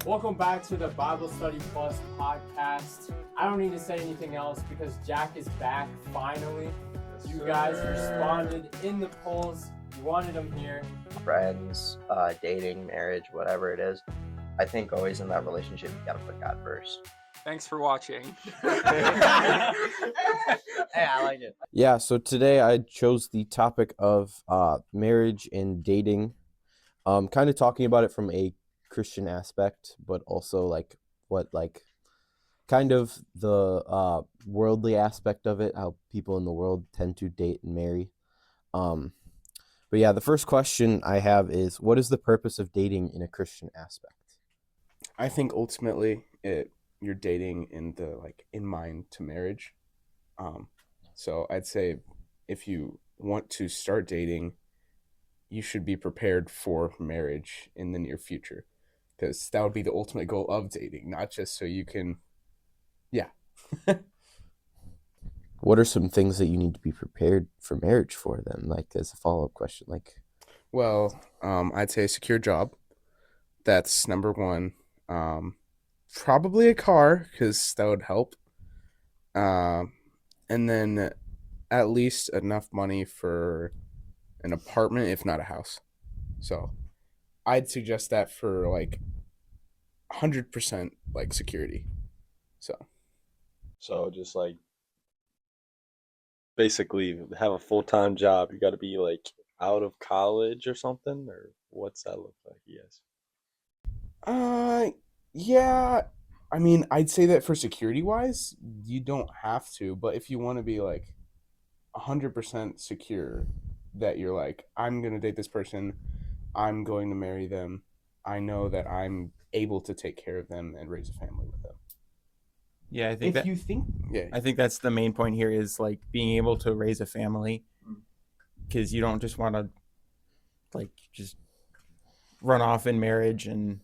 Welcome back to the Bible Study Plus podcast. I don't need to say anything else because Jack is back finally. You guys responded in the polls. You wanted him here. Friends, dating, marriage, whatever it is. I think always in that relationship, you gotta put God first. Thanks for watching. Hey, I like it. Yeah, so today I chose the topic of marriage and dating, kind of talking about it from a Christian aspect, but also kind of the worldly aspect of it, how people in the world tend to date and marry. But yeah, the first question I have is, what is the purpose of dating in a Christian aspect? I think ultimately you're dating in mind to marriage. So I'd say if you want to start dating, you should be prepared for marriage in the near future, because that would be the ultimate goal of dating, not just so you can, What are some things that you need to be prepared for marriage for then, like as a follow-up question? Well, I'd say a secure job. That's number one. Probably a car, because that would help. And then at least enough money for an apartment, if not a house. So I'd suggest that for 100% security. So just basically have a full-time job. You got to be out of college or something, or what's that look like? Yes. Yeah. I mean, I'd say that for security wise, you don't have to, but if you want to be 100% secure that you're I'm going to date this person, I'm going to marry them, I know that I'm able to take care of them and raise a family with them. Yeah, I think I think that's the main point here is being able to raise a family, because you don't just want to just run off in marriage and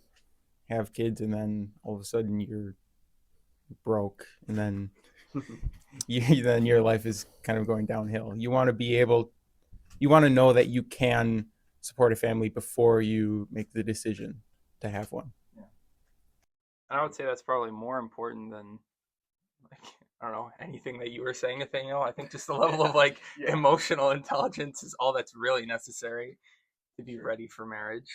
have kids and then all of a sudden you're broke and then then your life is kind of going downhill. You want to know that you can support a family before you make the decision to have one. I would say that's probably more important than I don't know, anything that you were saying, Nathaniel. I think just the level of emotional intelligence is all that's really necessary to be ready for marriage.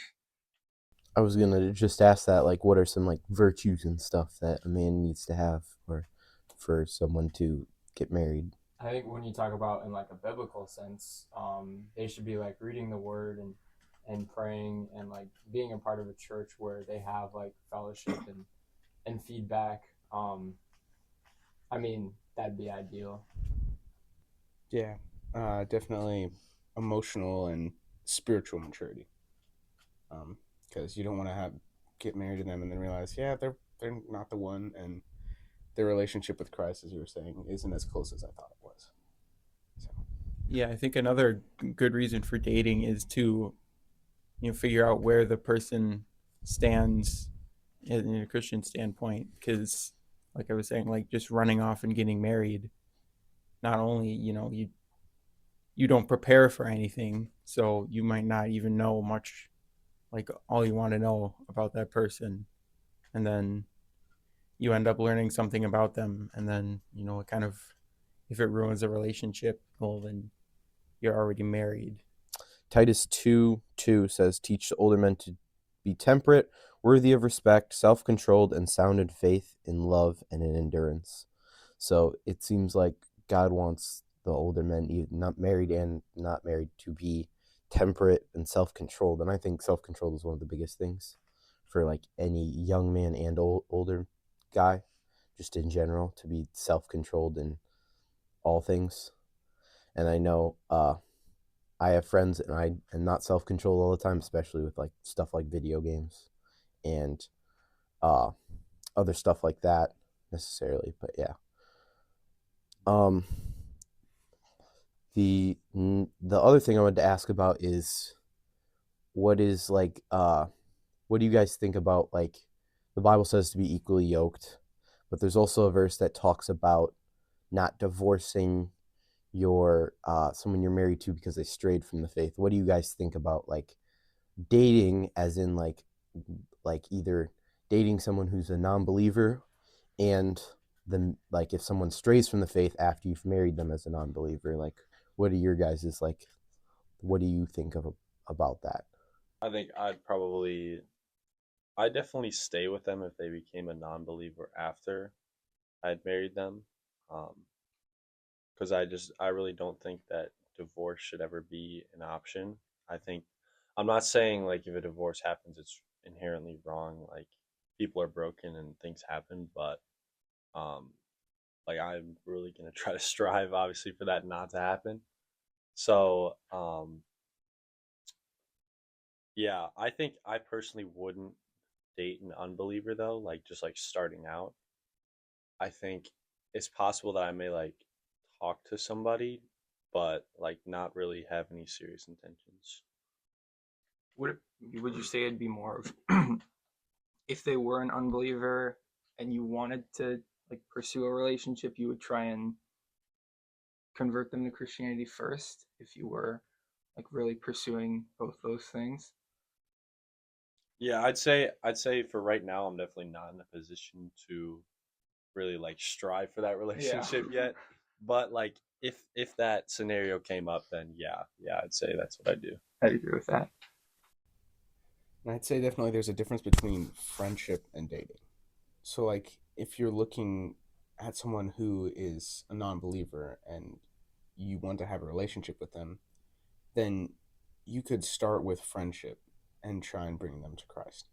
I was gonna just ask that, what are some virtues and stuff that a man needs to have for someone to get married? I think when you talk about in a biblical sense, they should be reading the word and praying and being a part of a church where they have fellowship and feedback. I mean, that'd be ideal. Yeah, definitely emotional and spiritual maturity. Because you don't want to get married to them and then realize, they're not the one, and their relationship with Christ, as you were saying, isn't as close as I thought it was. So. Yeah, I think another good reason for dating is to figure out where the person stands in a Christian standpoint, because like I was saying, just running off and getting married, not only you don't prepare for anything, so you might not even know much, all you want to know about that person, and then you end up learning something about them, and then it kind of, if it ruins a relationship, well, then you're already married. Titus 2:2 says, teach the older men to be temperate, worthy of respect, self-controlled, and sound in faith, in love, and in endurance. So it seems like God wants the older men, not married and not married, to be temperate and self-controlled. And I think self-control is one of the biggest things for any young man and older guy, just in general, to be self-controlled in all things. And I know I have friends, and I am not self-controlled all the time, especially with stuff like video games and other stuff like that necessarily. But yeah. The other thing I wanted to ask about is, what do you guys think about the Bible says to be equally yoked, but there's also a verse that talks about not divorcing your someone you're married to because they strayed from the faith. What do you guys think about dating, as in either dating someone who's a non-believer, and then like if someone strays from the faith after you've married them as a non-believer, like what are your guys's like? What do you think of about that? I think I'd definitely stay with them if they became a non-believer after I'd married them. Because I really don't think that divorce should ever be an option. I think I'm not saying like if a divorce happens, it's inherently wrong. Like people are broken and things happen, but um, like I'm really gonna try to strive, obviously, for that not to happen. So yeah, I think I personally wouldn't date an unbeliever though, like just like starting out. I think it's possible that I may like talk to somebody, but like not really have any serious intentions. Would you say it'd be more of if they were an unbeliever and you wanted to like pursue a relationship, you would try and convert them to Christianity first if you were like really pursuing both those things? Yeah, I'd say for right now I'm definitely not in a position to really like strive for that relationship yet. But like if that scenario came up, then yeah, I'd say that's what I do. I'd agree with that. And I'd say definitely there's a difference between friendship and dating. So, like, if you're looking at someone who is a non believer and you want to have a relationship with them, then you could start with friendship and try and bring them to Christ.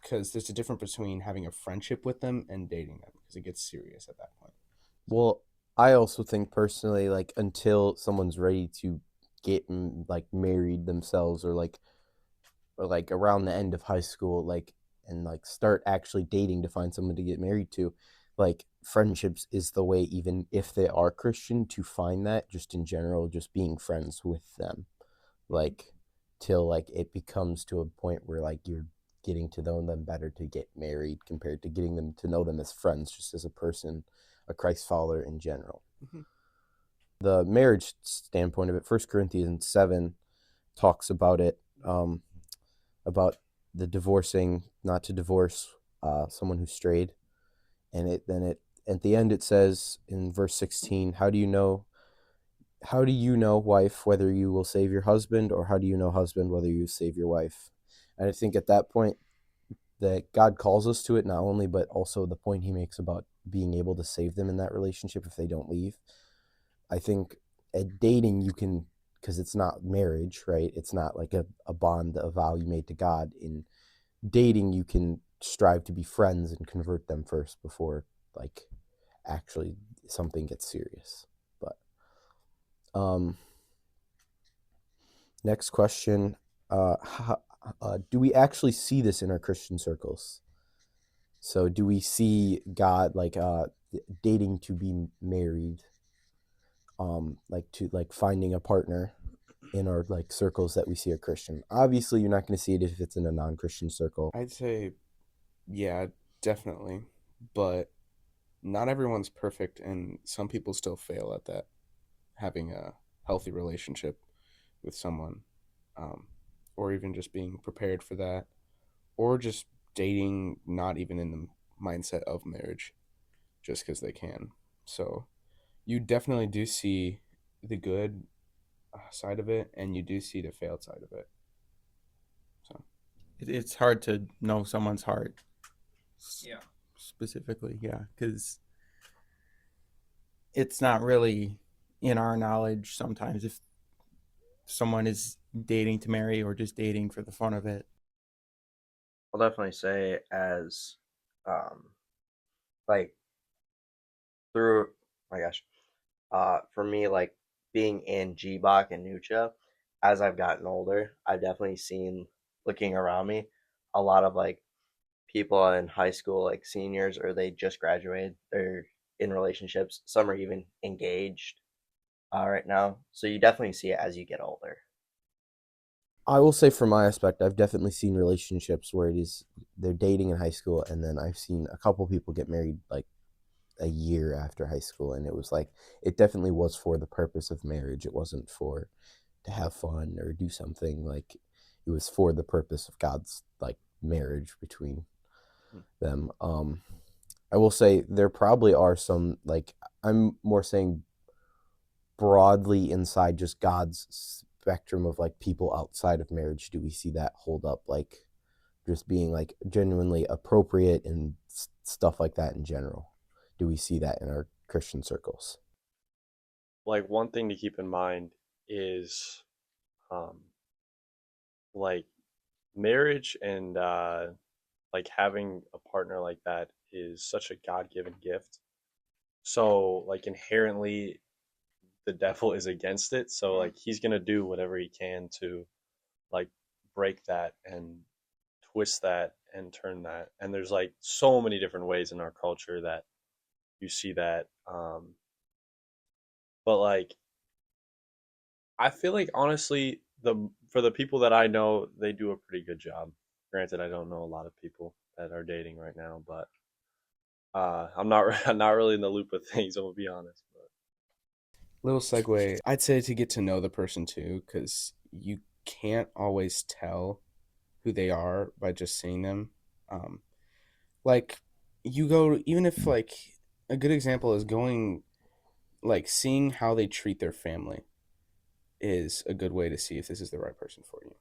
Because there's a difference between having a friendship with them and dating them, because it gets serious at that point. Well, I also think personally, like until someone's ready to get like married themselves, or like around the end of high school, like and like start actually dating to find someone to get married to, like friendships is the way, even if they are Christian, to find that just in general, just being friends with them, like till like it becomes to a point where like you're getting to know them better to get married compared to getting them to know them as friends, just as a person, a Christ follower in general. Mhm. The marriage standpoint of it, 1 Corinthians 7 talks about it, about the divorcing, not to divorce someone who strayed. And it at the end it says in verse 16, how do you know, wife, whether you will save your husband, or how do you know, husband, whether you save your wife? And I think at that point that God calls us to it, not only, but also the point he makes about being able to save them in that relationship if they don't leave. I think at dating, you can, because it's not marriage, right? It's not like a bond, a vow you made to God. In dating, you can strive to be friends and convert them first before like actually something gets serious. But next question, do we actually see this in our Christian circles? So do we see God like dating to be married, like to like finding a partner in our like circles that we see are Christian? Obviously, you're not going to see it if it's in a non-Christian circle. I'd say, yeah, definitely. But not everyone's perfect, and some people still fail at that, having a healthy relationship with someone, um, or even just being prepared for that, or just dating not even in the mindset of marriage, just because they can. So you definitely do see the good side of it, and you do see the failed side of it. So It's hard to know someone's heart. Yeah. Specifically, yeah, because it's not really in our knowledge sometimes if someone is dating to marry or just dating for the fun of it. I'll definitely say as um like through my gosh, for me, like being in GBOC and Nucha, as I've gotten older, I've definitely seen, looking around me, a lot of like people in high school, like seniors, or they just graduated, they're in relationships. Some are even engaged right now. So you definitely see it as you get older. I will say from my aspect, I've definitely seen relationships where it is they're dating in high school, and then I've seen a couple people get married like a year after high school, and it was like it definitely was for the purpose of marriage. It wasn't to have fun or do something, like it was for the purpose of God's like marriage between them. I will say there probably are some, like, I'm more saying broadly inside just God's spectrum of like people outside of marriage. Do we see that hold up, like just being like genuinely appropriate and stuff like that in general? Do we see that in our Christian circles? Like one thing to keep in mind is um like marriage and like having a partner like that is such a God-given gift. So like inherently the devil is against it. So like he's gonna do whatever he can to like break that and twist that and turn that. And there's like so many different ways in our culture that you see that. But like I feel like honestly the for the people that I know, they do a pretty good job. Granted, I don't know a lot of people that are dating right now, but I'm not I'm not really in the loop of things. I'm gonna be honest. But Little segue. I'd say to get to know the person too, because you can't always tell who they are by just seeing them. Um, like you go, even if like a good example is going, like seeing how they treat their family is a good way to see if this is the right person for you.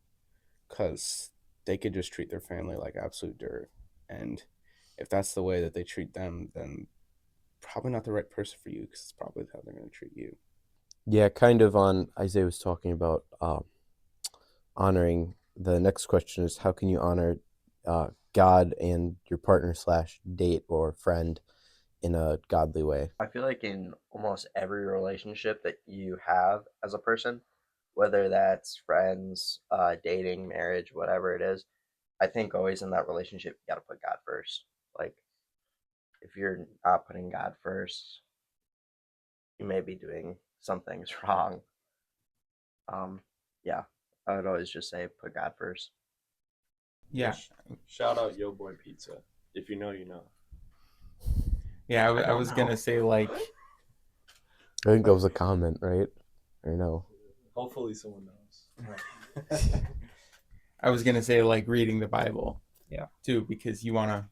Because they could just treat their family like absolute dirt. And if that's the way that they treat them, then probably not the right person for you because it's probably how they're going to treat you. Yeah, kind of on Isaiah was talking about honoring. The next question is, how can you honor God and your partner slash date or friend in a godly way? I feel like in almost every relationship that you have as a person, whether that's friends, dating, marriage, whatever it is, I think always in that relationship you got to put God first. Like if you're not putting God first, you may be doing some things wrong. Yeah, I would always just say put God first. Yeah. shout out Yo Boy Pizza. If you know, you know. Yeah, I don't was know. gonna say like I think that was a comment, right? Or no? Hopefully someone knows. I was gonna say like reading the Bible. Yeah. Too, because you wanna,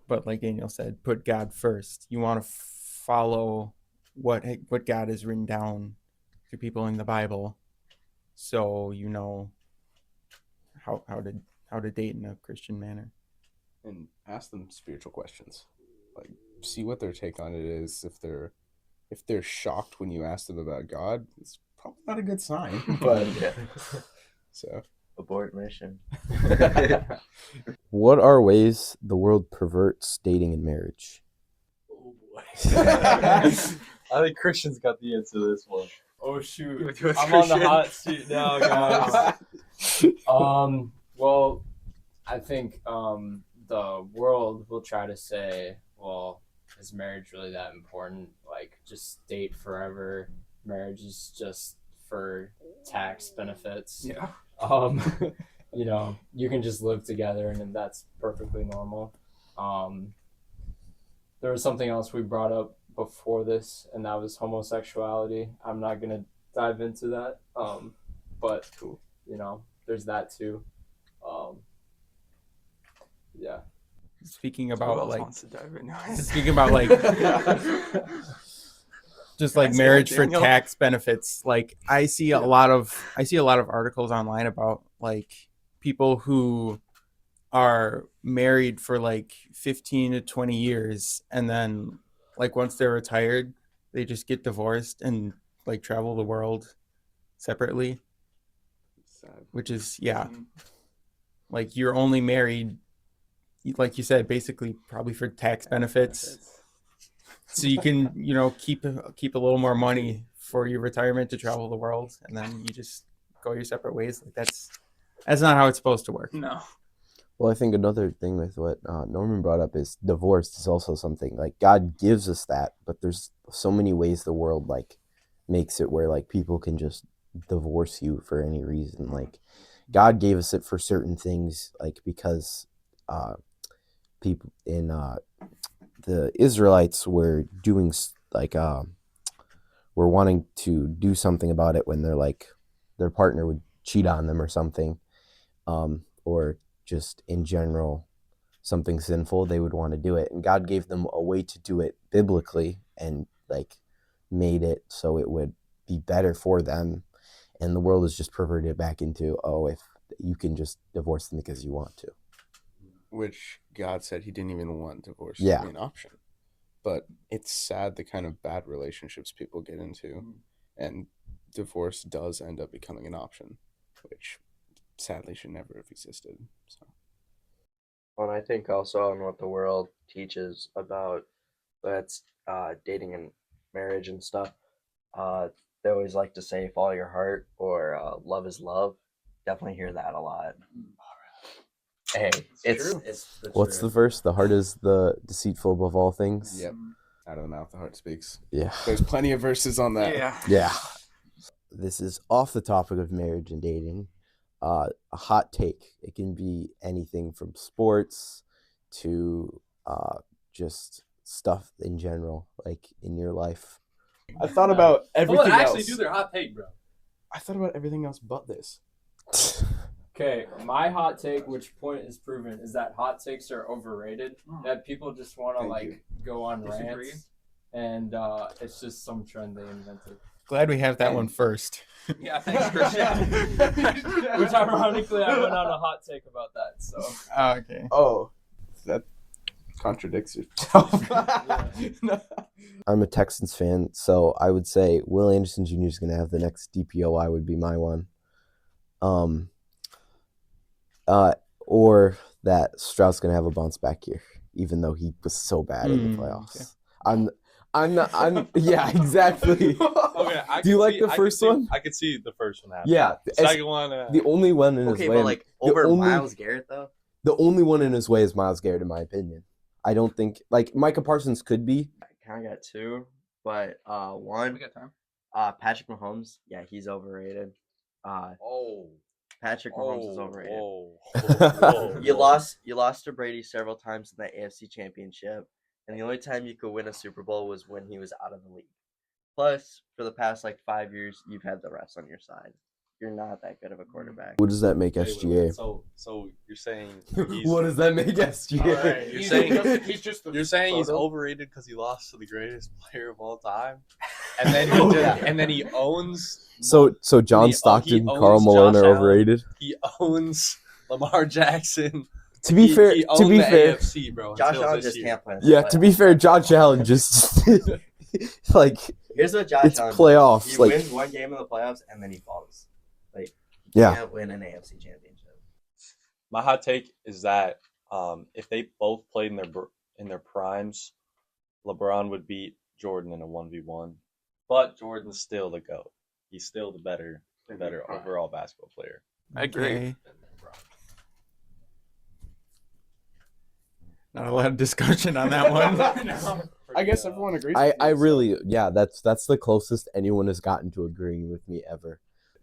but like Daniel said, put God first. You wanna follow what God has written down to people in the Bible, so you know how to date in a Christian manner. And ask them spiritual questions. Like see what their take on it is. If they're shocked when you ask them about God, it's probably not a good sign. But Yeah. so Abort mission. What are ways the world perverts dating and marriage? Oh boy. I think Christian's got the answer to this one. Oh Give shoot! it to us, I'm on the Christian. hot seat now, guys. Well, I think the world will try to say, well, is marriage really that important? Like, just date forever. Marriage is just for tax benefits. Yeah. You know, you can just live together and that's perfectly normal. There was something else we brought up before this, and that was homosexuality. I'm not gonna dive into that. But you know, there's that too. Yeah. Speaking Who about else like wants to dive into it? speaking about like just like Can I say marriage that, for Daniel? tax benefits. Like I see a lot of articles online about like people who are married for like 15 to 20 years and then like once they're retired, they just get divorced and like travel the world separately, sad. which is yeah, Mhm. like you're only married like you said basically probably for tax benefits. So you can, you know, keep a little more money for your retirement to travel the world, and then you just go your separate ways. Like that's not how it's supposed to work. No. Well, I think another thing with what Norman brought up is divorce is also something like God gives us that, but there's so many ways the world like makes it where like people can just divorce you for any reason. Like God gave us it for certain things, like because people in the Israelites were doing like were wanting to do something about it when they're like their partner would cheat on them or something, or just in general something sinful, they would want to do it. And God gave them a way to do it biblically and like made it so it would be better for them. And the world is just perverted back into, oh, if you can just divorce them because you want to. Which God said he didn't even want divorce Yeah. to be an option. But it's sad the kind of bad relationships people get into. And divorce does end up becoming an option, which sadly should never have existed. So. Well, and I think also on what the world teaches about that's dating and marriage and stuff, they always like to say follow your heart or love is love. Definitely hear that a lot. Hey, it's the What's truth. the verse? The heart is the deceitful above all things. Yep. Out of the mouth, the heart speaks. Yeah. There's plenty of verses on that. Yeah. This is off the topic of marriage and dating. A hot take. It can be anything from sports to just stuff in general, like in your life. I thought about everything Someone actually else. do their hot take, bro. I thought about everything else but this. Okay, my hot take, which point is proven, is that hot takes are overrated. That people just want to Thank you. go on Disagree. rants, and it's just some trend they invented. Glad we have that one first. Yeah, thanks, Christian. Which ironically, I went on a hot take about that. So Okay. Oh, that contradicts yourself. I'm a Texans fan, so I would say Will Anderson Jr. is going to have the next DPOI would be my one. Or that Stroud's going to have a bounce back here, even though he was so bad in the playoffs. Okay. Yeah, exactly. Okay, Do you like the first one? I could see the first one happening. Yeah. The second one. The only one in his Okay, way. but like the over only- Myles Garrett though. The only one in his way is Myles Garrett, in my opinion. I don't think like Micah Parsons could be. I kind of got two, but one, We got time. Patrick Mahomes. Yeah, he's overrated. Patrick Mahomes is overrated. Whoa. You lost to Brady several times in the AFC Championship, and the only time you could win a Super Bowl was when he was out of the league. Plus, for the past 5 years, you've had the refs on your side. You're not that good of a quarterback. What does that make SGA? So you're saying What does that make SGA? All right, you're saying he's photo. overrated because he lost to the greatest player of all time, and then he owns. So John He Stockton, owns Karl Malone Josh are Allen. overrated. He owns Lamar Jackson. To be fair, he to owned be the fair, AFC, bro. Josh until Allen this just year. can't play. in the yeah. To be playoffs. fair, Josh Allen just like Here's what Josh it's Allen does. playoffs. He Like wins one game in the playoffs and then he falls. Yeah. Can't win an AFC championship. My hot take is that if they both played in their primes, LeBron would beat Jordan in a 1v1. But Jordan's still the GOAT. He's still the better overall basketball player. I agree. Okay. Not a lot of discussion on that one. I guess everyone agrees. I with you, so- really that's the closest anyone has gotten to agreeing with me ever.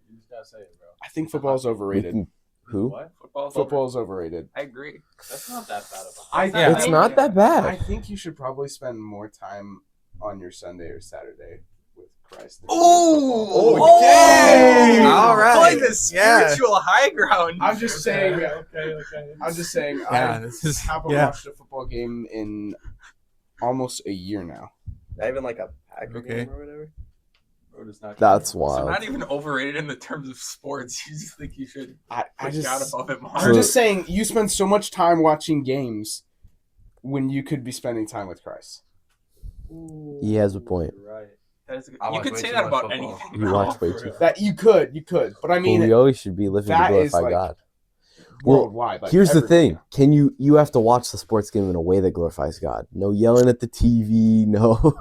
you just gotta say it, bro. I think football's We overrated. can- Who? What? Football's overrated. I agree. That's not that bad of a. I Yeah. It's not that bad. I think you should probably spend more time on your Sunday or Saturday with Christ. Oh, dang! All right. Playing the spiritual high ground. I'm just saying. Okay. I'm just saying. Yeah, I this is haven't watched a football game in almost a year now. Not even like a Packer Okay. game or whatever. That's So wild. not even overrated in the terms of sports. You just think you should I put just. God above it more. I'm just saying. You spend so much time watching games when you could be spending time with Christ. He has a point. Right. That is a good- I you watch could way say too that much about football. anything. You bro. watch way too. That you could, but I mean, Well, we always should be living to that is, glorify like, God. Well, worldwide. Like, Here's the everything. thing: you have to watch the sports game in a way that glorifies God. No yelling at the TV. No.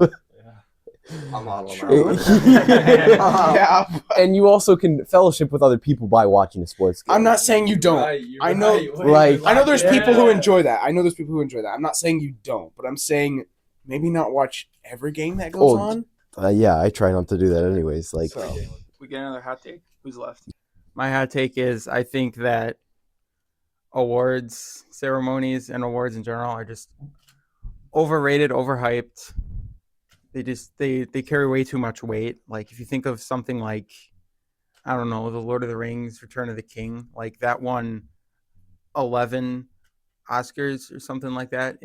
I'm all True. Yeah, And you also can fellowship with other people by watching a sports game. I'm not saying you don't. I know- Like- I know there's people who Yeah. enjoy that. I'm not saying you don't, but I'm saying maybe not watch every game that goes Oh, on. Yeah, I try not to do that anyways. Like, So, We get another hot take. Who's left? My hot take is I think that awards ceremonies and awards in general are just overrated, overhyped. They carry way too much weight. Like if you think of something like, I don't know, The Lord of the Rings, Return of the King, like that won 11 Oscars or something like that.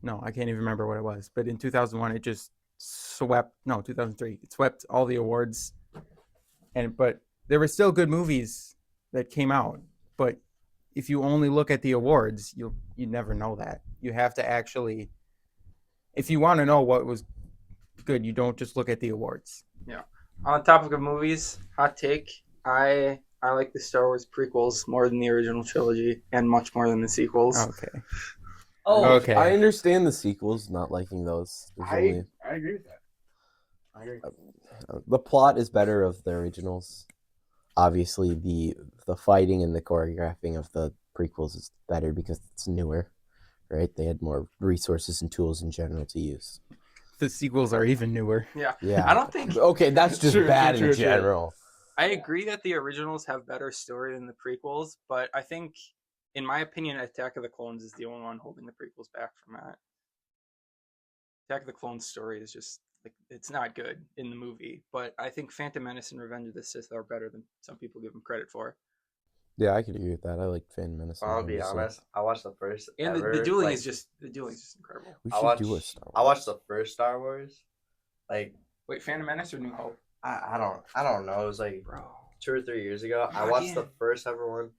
No, I can't even remember what it was. But in 2001, it just swept. No, 2003, it swept all the awards. But there were still good movies that came out. But if you only look at the awards, you never know that. You have to actually, if you want to know what was good, you don't just look at the awards. Yeah. On the topic of movies, hot take. I like the Star Wars prequels more than the original trilogy, and much more than the sequels. Okay. Oh, Okay. I understand the sequels, not liking those. I agree with that. I agree. The plot is better of the originals. Obviously, the fighting and the choreographing of the prequels is better because it's newer, right? They had more resources and tools in general to use. The sequels are even newer. Yeah. Yeah. I don't think. Okay, that's just True, bad true, in true. general. I agree that the originals have better story than the prequels, but I think, in my opinion, Attack of the Clones is the only one holding the prequels back from that. Attack of the Clones story is just like it's not good in the movie, but I think Phantom Menace and Revenge of the Sith are better than some people give them credit for. Yeah, I could agree with that. I like Phantom Menace. I'll be obviously. honest. I watched the first. And ever, the dueling like, is just incredible. We I should watched. do a Star Wars. I watched the first Star Wars. Like Wait, Phantom Menace or New Hope? I don't know. It was like Bro. 2 or 3 years ago. I God, watched yeah. the first ever one,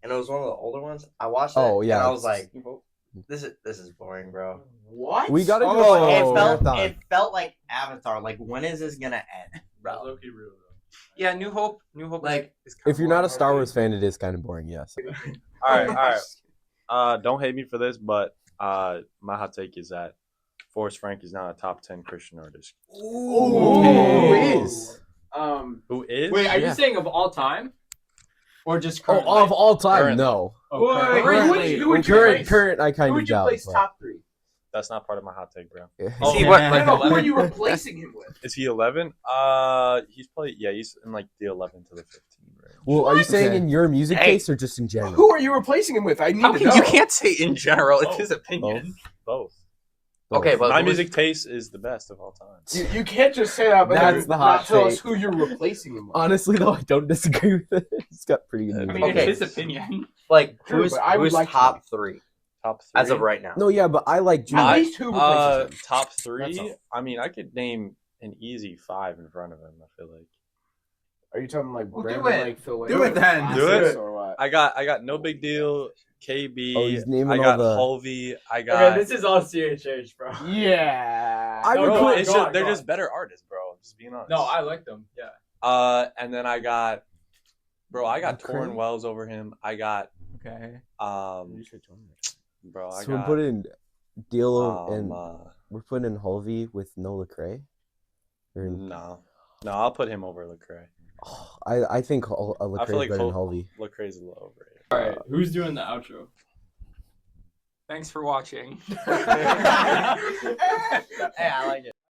and it was one of the older ones. I watched it. Oh, yeah, And I was it's- like, this is boring, bro. What? We gotta do Oh, a It marathon. felt like Avatar. Like, when is this gonna end, bro? Yeah, New Hope. Like, is kinda If you're not a boring. Star Wars fan, it is kind of boring. Yes. All right. Don't hate me for this, but my hot take is that Forrest Frank is not a top 10 Christian artist. Ooh. Who is? Who is? Wait, are Yeah. you saying of all time, or just Oh, currently? of all time, Currently. no. Oh, Wait, currently. who would you Current, place? current, I kind Who of would you doubt. place but- top 3? That's not part of my hot take, bro. Yeah. See, Oh, what? man. Like, No, who are 11? you replacing him with? Is he 11? He's in like the 11 to the 15 range. Well, are you saying Okay. in your music Hey. taste or just in general? Who are you replacing him with? I need How to can know. you can't say in general? It's his Both. opinion. Both. Okay, but My who was- music taste is the best of all time. You can't just say that, but That's then the not hot tell us take. who you're replacing him with. Honestly, though, I don't disagree with it. It's got pretty good I I music. mean, Okay. it's his opinion. like True, who's but I would like to top know. 3 Top 3. as of right now? No, yeah, but I like At I- least who replaces him? Top That's 3. all. I mean, I could name an easy 5 in front of him. I feel like Are you talking like Well, do Brandon, it. like Phil? Do it then. Do it. Or what? I got No Big Deal, KB. Oh, he's naming I all got the- Hulvey. I got. Okay, this is all CHH, bro. Yeah. I would Bro, put- it's go just, on, they're go just on. better artists, bro. I'm just being honest. No, I like them. Yeah. And then I got, bro. I got Okay. Torrin Wells over him. I got, Okay. bro. I So we're got. putting D'Lo and uh, we're putting in Hulvey with no Lecrae. Or, no, I'll put him over Lecrae. oh, I think Lecrae I feel like better than Hulvey. Lecrae's a little overrated. All right, who's doing the outro? Thanks for watching. Hey, I like it.